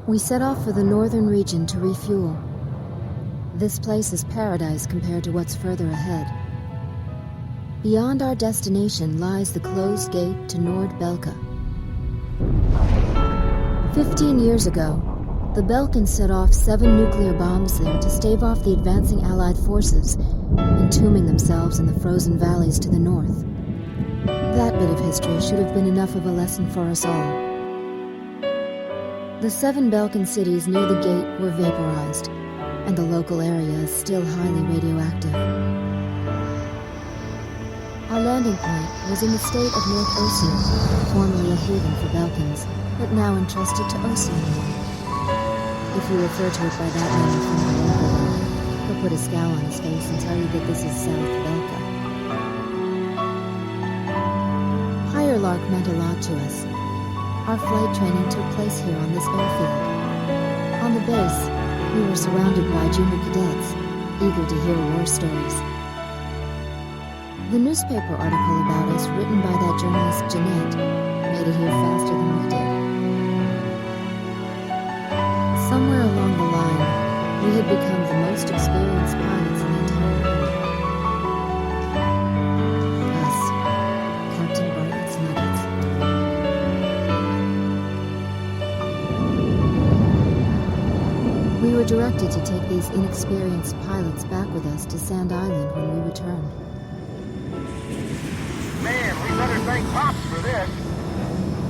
We set off for the northern region to refuel. This place is paradise compared to what's further ahead. Beyond our destination lies the closed gate to Nord-Belka. 15 years ago, the Belkans set off 7 nuclear bombs there to stave off the advancing Allied forces, entombing themselves in the frozen valleys to the north. That bit of history should have been enough of a lesson for us all. The 7 Belkan cities near the gate were vaporized, and the local area is still highly radioactive. Our landing point was in the state of North Osea, formerly a haven for Belkans, but now entrusted to Osea. If you refer to it by that name from the local, he'll put a scowl on his face and tell you that this is South Belka. Higher Lark meant a lot to us. Our flight training took place here on this airfield. On the base, we were surrounded by junior cadets, eager to hear war stories. The newspaper article about us written by that journalist Jeanette made it here faster than we did. Somewhere along the line, we had become the most experienced pilots in the entire world. Us, Captain Bartlett's Nuggets. We were directed to take these inexperienced pilots back with us to Sand Island when we returned. Man, we better thank Pops for this.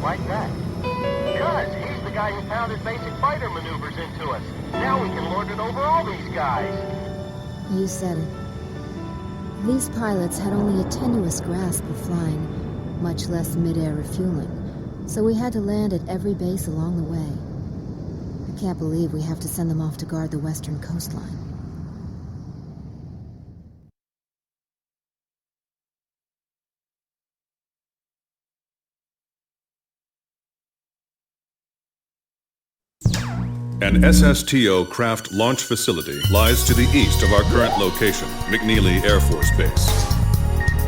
Why that? Because he's the guy who pounded basic fighter maneuvers into us. Now we can lord it over all these guys. You said it. These pilots had only a tenuous grasp of flying, much less mid-air refueling, so we had to land at every base along the way. I can't believe we have to send them off to guard the western coastline. An SSTO craft launch facility lies to the east of our current location, McNeely Air Force Base.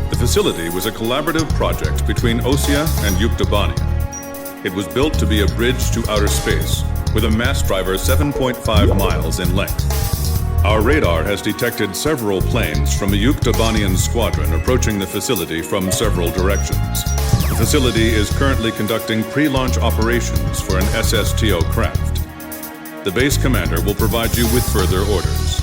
The facility was a collaborative project between Osea and Yuktobania. It was built to be a bridge to outer space, with a mass driver 7.5 miles in length. Our radar has detected several planes from a Yuktobanian squadron approaching the facility from several directions. The facility is currently conducting pre-launch operations for an SSTO craft. The base commander will provide you with further orders.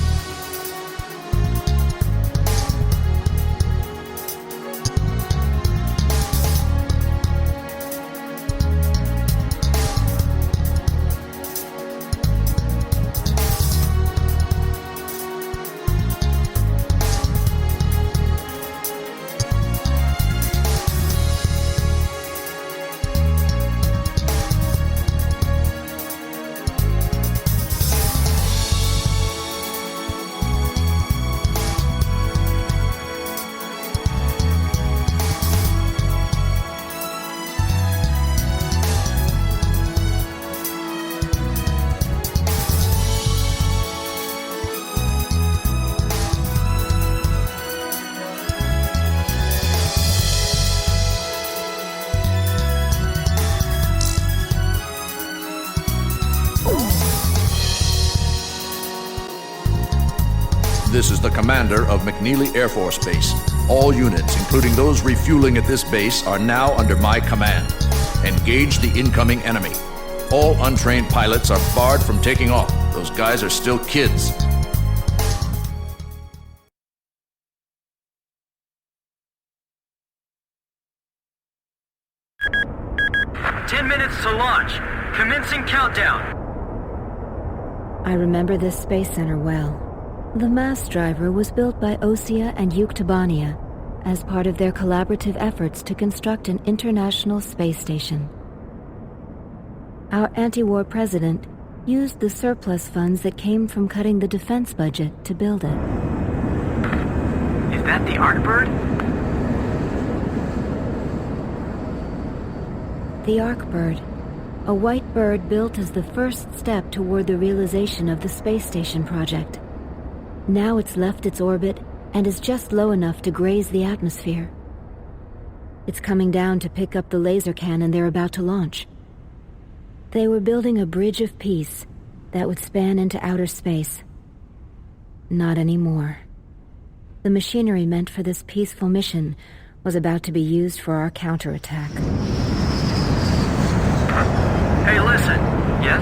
This is the commander of McNeely Air Force Base. All units, including those refueling at this base, are now under my command. Engage the incoming enemy. All untrained pilots are barred from taking off. Those guys are still kids. Minutes to launch. Commencing countdown. I remember this space center well. The mass driver was built by Osea and Yuktobania as part of their collaborative efforts to construct an international space station. Our anti-war president used the surplus funds that came from cutting the defense budget to build it. Is that the Arkbird? The Arkbird, a white bird built as the first step toward the realization of the space station project. Now it's left its orbit and is just low enough to graze the atmosphere. It's coming down to pick up the laser cannon they're about to launch. They were building a bridge of peace that would span into outer space. Not anymore. The machinery meant for this peaceful mission was about to be used for our counterattack. Hey, listen. Yes?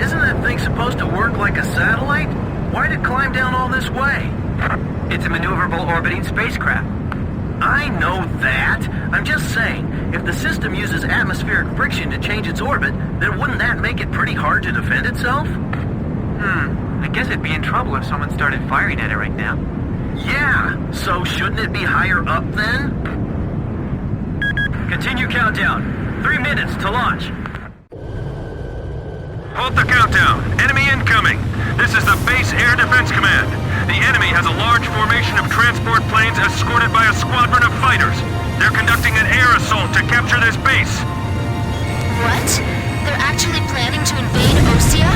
Isn't that thing supposed to work like a satellite? Why'd it climb down all this way? It's a maneuverable orbiting spacecraft. I know that. I'm just saying, if the system uses atmospheric friction to change its orbit, then wouldn't that make it pretty hard to defend itself? I guess it'd be in trouble if someone started firing at it right now. Yeah, so shouldn't it be higher up then? Continue countdown. 3 minutes to launch. Halt the countdown. Enemy incoming. This is the Base Air Defense Command. The enemy has a large formation of transport planes escorted by a squadron of fighters. They're conducting an air assault to capture this base. What? They're actually planning to invade Osea?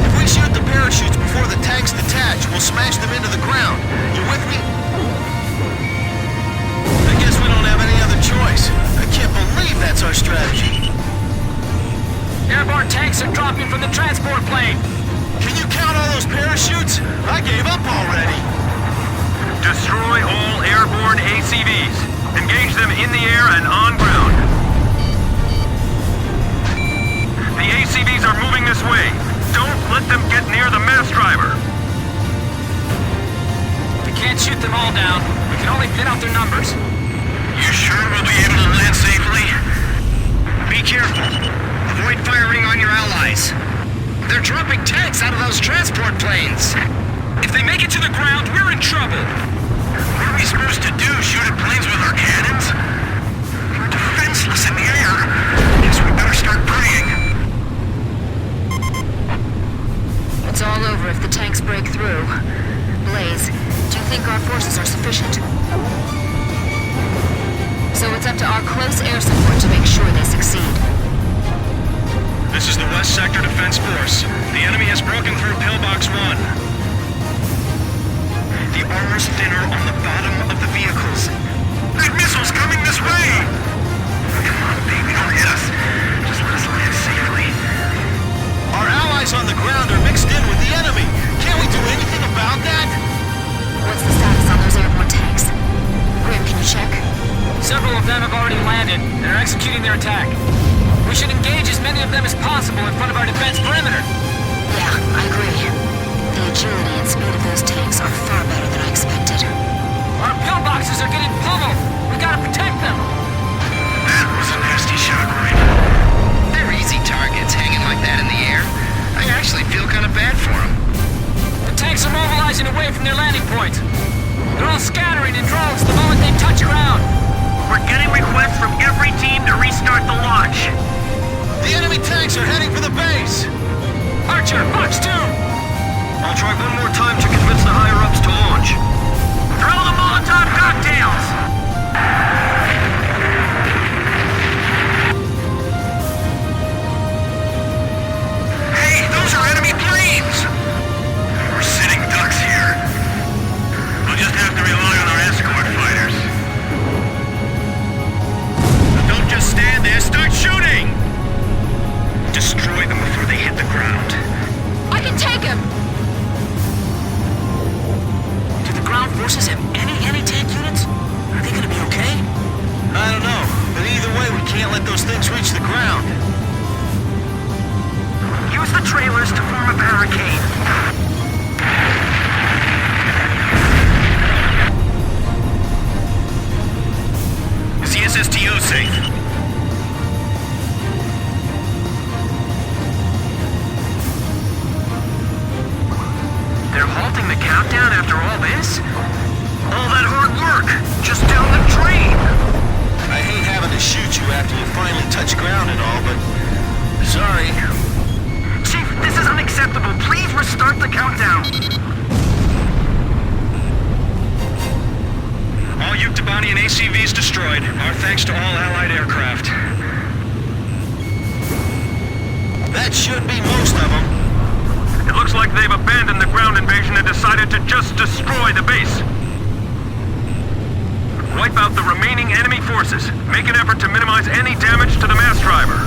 If we shoot the parachutes before the tanks detach, we'll smash them into the ground. You with me? I guess we don't have any other choice. I can't believe that's our strategy. Airborne tanks are dropping from the transport plane. Can you count all those parachutes? I gave up already. Destroy all airborne ACVs. Engage them in the air and on ground. The ACVs are moving this way. Don't let them get near the mass driver. We can't shoot them all down. We can only thin out their numbers. You sure we'll be able to land safely? Be careful. Avoid firing on your allies. They're dropping tanks out of those transport planes. If they make it to the ground, we're in trouble. What are we supposed to do? Shoot at planes with our cannons? We're defenseless in the air. Guess we better start praying. It's all over if the tanks break through. Blaze, do you think our forces are sufficient? So it's up to our close air support to make sure they succeed. This is the West Sector Defense Force. The enemy has broken through Pillbox 1. The armor's thinner on the bottom of the vehicles. That missile's coming this way! Come on, baby, don't hit us. Just let us land safely. Our allies on the ground are mixed in with the enemy. Can't we do anything about that? What's the status on those airborne tanks? Grim, can you check? Several of them have already landed and are executing their attack. We should engage as many of them as possible in front of our defense perimeter. Yeah, I agree. The agility and speed of those tanks are far better than I expected. Our pillboxes are getting pummeled. We gotta protect them. That was a nasty shot, right? They're easy targets hanging like that in the air. I actually feel kind of bad for them. The tanks are mobilizing away from their landing point. They're all scattering in droves the moment they touch ground. We're getting requests from every team to restart the launch. The enemy tanks are heading for the base. Archer, Fox 2! I'll try one more time to convince the higher-ups to launch. Throw the Molotov cocktails! Hey, those are enemy planes! We're sitting ducks here. We'll just have to rely on our escort fighters. Don't just stand there, start shooting! Destroy them before they hit the ground. I can take him! Do the ground forces have any anti-tank units? Are they gonna be okay? I don't know, but either way we can't let those things reach the ground. Use the trailers to form a barricade. Is the SSTO safe? They're halting the countdown after all this? All that hard work, just down the drain! I hate having to shoot you after you finally touch ground and all, but... sorry. Chief, this is unacceptable. Please restart the countdown. All Yuktobania and ACVs destroyed. Our thanks to all Allied aircraft. That should be most of them. It looks like they've abandoned the ground invasion and decided to just destroy the base. Wipe out the remaining enemy forces. Make an effort to minimize any damage to the mass driver.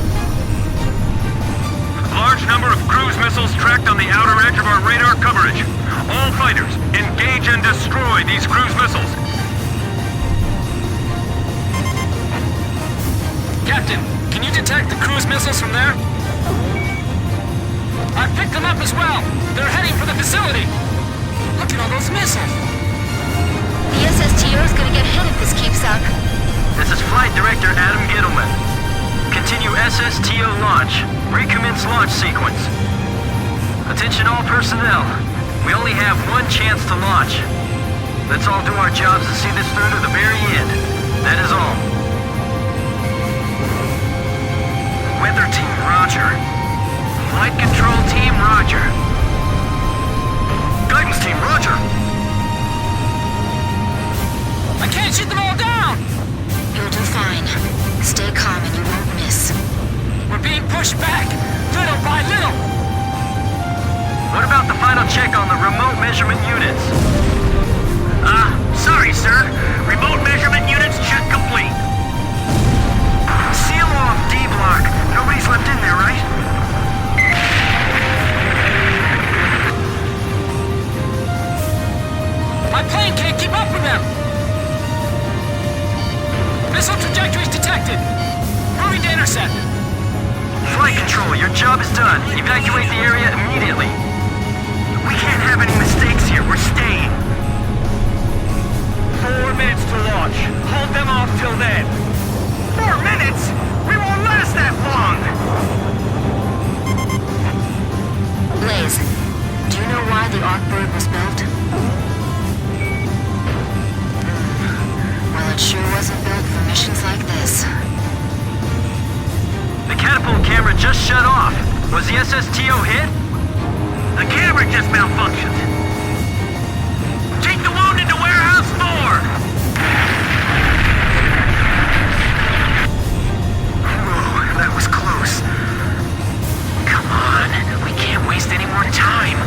Large number of cruise missiles tracked on the outer edge of our radar coverage. All fighters, engage and destroy these cruise missiles. Captain, can you detect the cruise missiles from there? I picked them up as well. They're heading for the facility. Look at all those missiles. The SSTO is gonna get hit if this keeps up. This is Flight Director Adam Gittleman. Continue SSTO launch. Recommence launch sequence. Attention all personnel. We only have one chance to launch. Let's all do our jobs and see this through to the very end. That is all. Weather team, roger. Flight control team, roger. Guidance team, roger. I can't shoot them all down! You'll do fine. Stay calm and you won't miss. We're being pushed back, little by little. What about the final check on the remote measurement units? Sorry, sir. Remote measurement units check complete. Seal off D block. Nobody's left in there, right? My plane can't keep up with them. Missile trajectories detected. Moving to intercept. Flight control, your job is done. Evacuate the area immediately. We can't have any mistakes here. We're staying. 4 minutes to launch. Hold them off till then. 4 minutes? We won't last that long! Blaze, do you know why the Arkbird was built? Well, it sure wasn't built for missions like this. The catapult camera just shut off. Was the SSTO hit? The camera just malfunctioned. Take the wounded to Warehouse 4! Whoa, that was close. Come on, we can't waste any more time.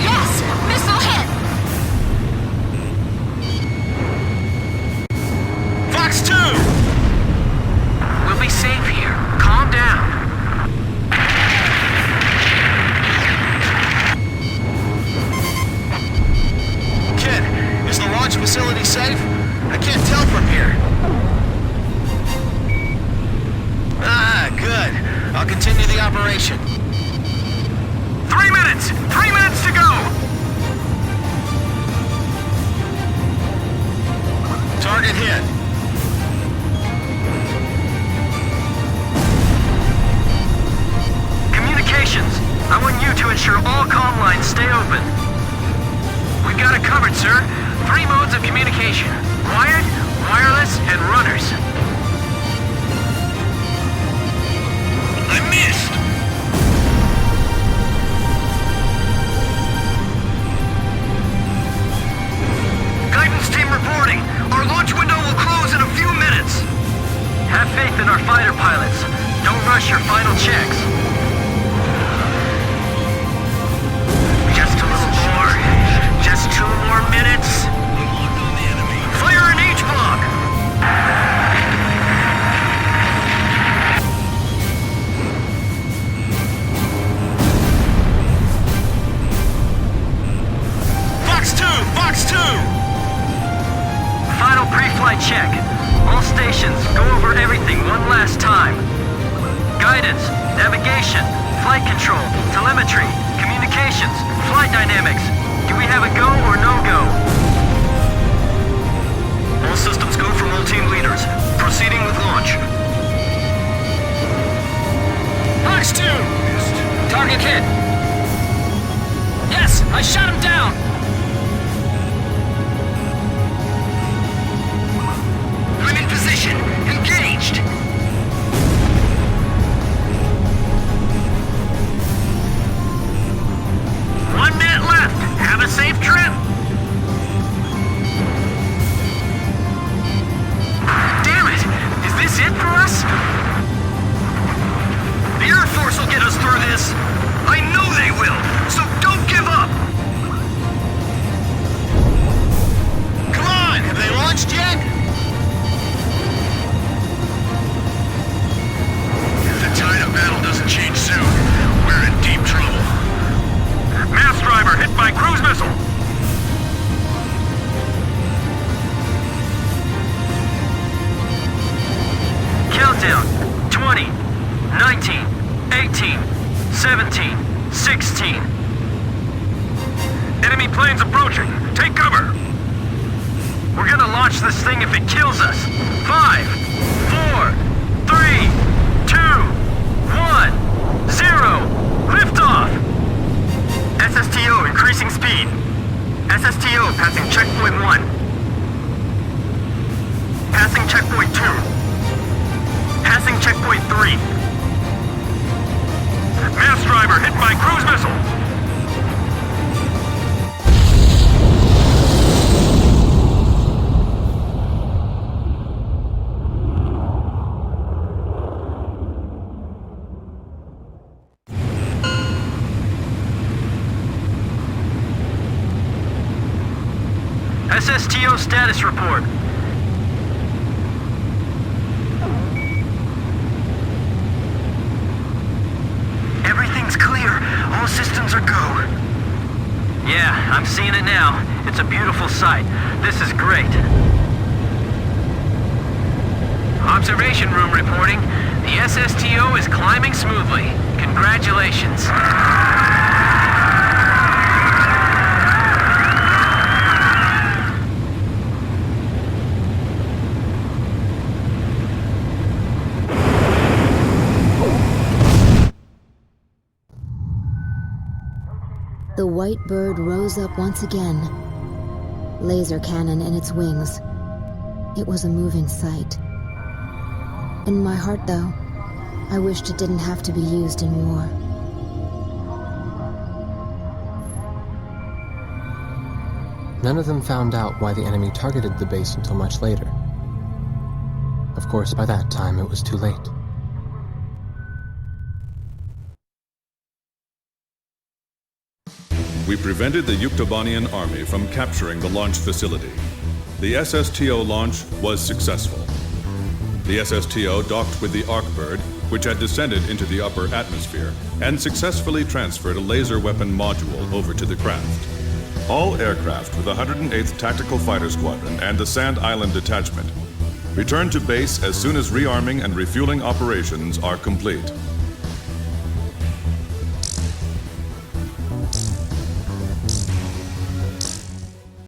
Yes! Missile hit! Fox 2! We'll be safe here. Calm down. Kid, is the launch facility safe? I can't tell from here. Good. I'll continue the operation. 3 minutes! 3 minutes to go! Target hit. Communications. I want you to ensure all comm lines stay open. We've got it covered, sir. 3 modes of communication. Wired, wireless, and runners. I missed! Guidance team reporting. Our launch window will close in a few minutes. Have faith in our fighter pilots. Don't rush your final checks. Just a little more. Just 2 more minutes. Fire an H-block! Fox 2! Fox 2! Final pre-flight check. All stations, go over everything one last time. Guidance, navigation, flight control, telemetry, communications, flight dynamics. Do we have a go or no-go? All systems go from all team leaders. Proceeding with launch. Fox 2! Target hit. Yes, I shot him down. I'm in position. Engaged. One minute left. Have a safe trip. Damn it! Is this it for us? The Air Force will get us through this. I know they will. So don't give up. Come on! by cruise missile! Countdown. 20, 19, 18, 17, 16. Enemy planes approaching. Take cover! We're gonna launch this thing if it kills us. 5, 4, 3, 2, 1, 0. Liftoff! SSTO increasing speed. SSTO passing checkpoint 1. Passing checkpoint 2. Passing checkpoint 3. Mass driver hit by cruise missile! SSTO status report. Everything's clear. All systems are go. Yeah, I'm seeing it now. It's a beautiful sight. This is great. Observation room reporting. The SSTO is climbing smoothly. Congratulations. The white bird rose up once again, laser cannon in its wings. It was a moving sight. In my heart, though, I wished it didn't have to be used in war. None of them found out why the enemy targeted the base until much later. Of course, by that time, it was too late. We prevented the Yuktobanian army from capturing the launch facility. The SSTO launch was successful. The SSTO docked with the Arkbird, which had descended into the upper atmosphere, and successfully transferred a laser weapon module over to the craft. All aircraft with the 108th Tactical Fighter Squadron and the Sand Island Detachment return to base as soon as rearming and refueling operations are complete.